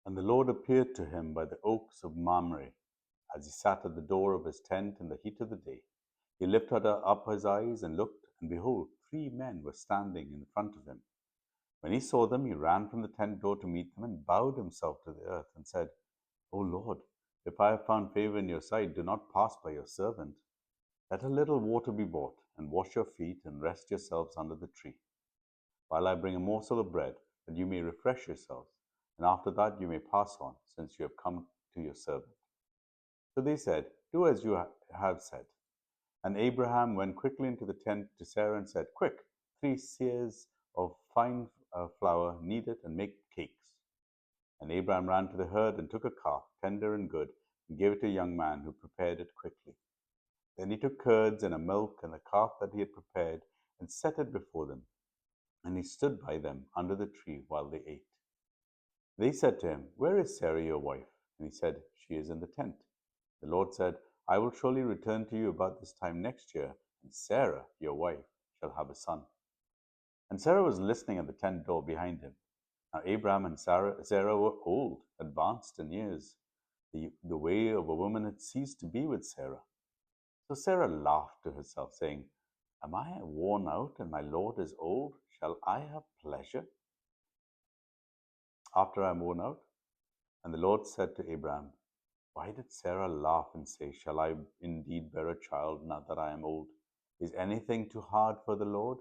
And the Lord appeared to him by the oaks of Mamre, as he sat at the door of his tent in the heat of the day. He lifted up his eyes and looked, and behold, 3 men were standing in front of him. When he saw them, he ran from the tent door to meet them and bowed himself to the earth and said, O Lord, if I have found favor in your sight, do not pass by your servant. Let a little water be brought, and wash your feet, and rest yourselves under the tree, while I bring a morsel of bread, that you may refresh yourselves, and after that you may pass on, since you have come to your servant. So they said, Do as you have said. And Abraham went quickly into the tent to Sarah and said, Quick, 3 seahs of fine flour, knead it, and make cakes. And Abraham ran to the herd and took a calf, tender and good, and gave it to a young man who prepared it quickly. Then he took curds and a milk and the calf that he had prepared and set it before them. And he stood by them under the tree while they ate. They said to him, Where is Sarah your wife? And he said, She is in the tent. The Lord said, I will surely return to you about this time next year, and Sarah your wife shall have a son. And Sarah was listening at the tent door behind him. Now Abraham and Sarah were old, advanced in years. The way of a woman had ceased to be with Sarah. So Sarah laughed to herself, saying, Am I worn out and my Lord is old? Shall I have pleasure after I am worn out? And the Lord said to Abraham, Why did Sarah laugh and say, Shall I indeed bear a child now that I am old? Is anything too hard for the Lord?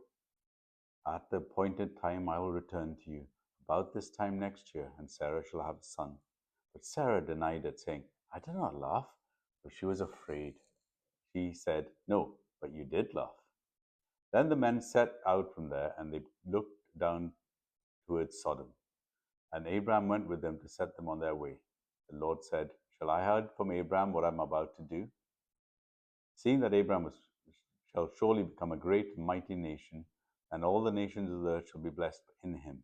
At the appointed time I will return to you, about this time next year, and Sarah shall have a son. But Sarah denied it, saying, I did not laugh, for she was afraid. She said, No, but you did laugh. Then the men set out from there, and they looked down towards Sodom. And Abraham went with them to set them on their way. The Lord said, Shall I hide from Abraham what I am about to do? Seeing that Abraham shall surely become a great and mighty nation, and all the nations of the earth shall be blessed in him.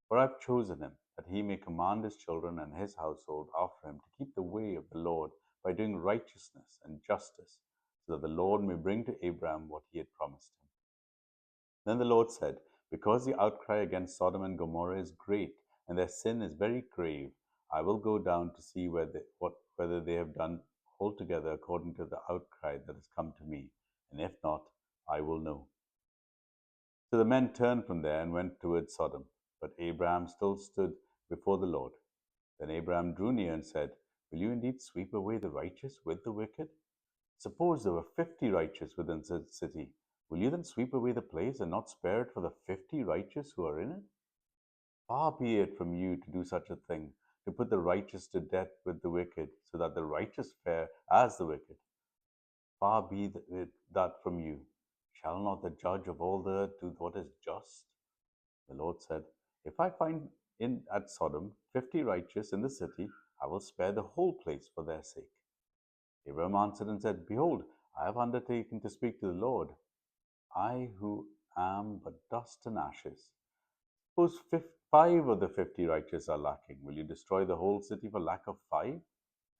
For I have chosen him, that he may command his children and his household after him to keep the way of the Lord by doing righteousness and justice, so that the Lord may bring to Abraham what he had promised him. Then the Lord said, Because the outcry against Sodom and Gomorrah is great, and their sin is very grave, I will go down to see whether they have done altogether according to the outcry that has come to me, and if not, I will know. So the men turned from there and went towards Sodom, but Abraham still stood before the Lord. Then Abraham drew near and said, Will you indeed sweep away the righteous with the wicked? Suppose there were 50 righteous within the city. Will you then sweep away the place and not spare it for the 50 righteous who are in it? Far be it from you to do such a thing, to put the righteous to death with the wicked, so that the righteous fare as the wicked. Far be that from you. Shall not the judge of all the earth do what is just? The Lord said, If I find at Sodom 50 righteous in the city, I will spare the whole place for their sake. Abraham answered and said, Behold, I have undertaken to speak to the Lord, I who am but dust and ashes. Suppose 5 of the 50 righteous are lacking. Will you destroy the whole city for lack of 5?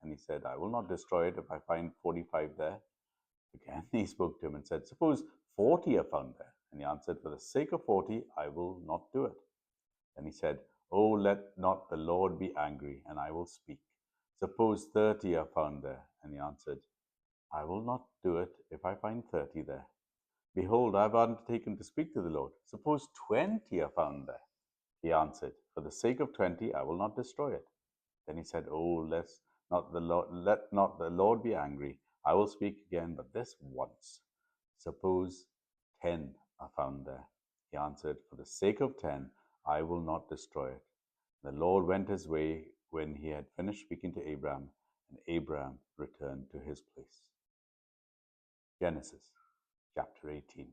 And he said, I will not destroy it if I find 45 there. Again he spoke to him and said, Suppose 40 are found there. And he answered, For the sake of 40, I will not do it. Then he said, Oh, let not the Lord be angry, and I will speak. Suppose 30 are found there. And he answered, I will not do it if I find 30 there. Behold, I have undertaken to speak to the Lord. Suppose 20 are found there. He answered, For the sake of 20, I will not destroy it. Then he said, Oh, let not the Lord be angry. I will speak again, but this once. Suppose 10 are found there. He answered, For the sake of 10, I will not destroy it. The Lord went his way when he had finished speaking to Abraham, and Abraham returned to his place. Genesis chapter 18.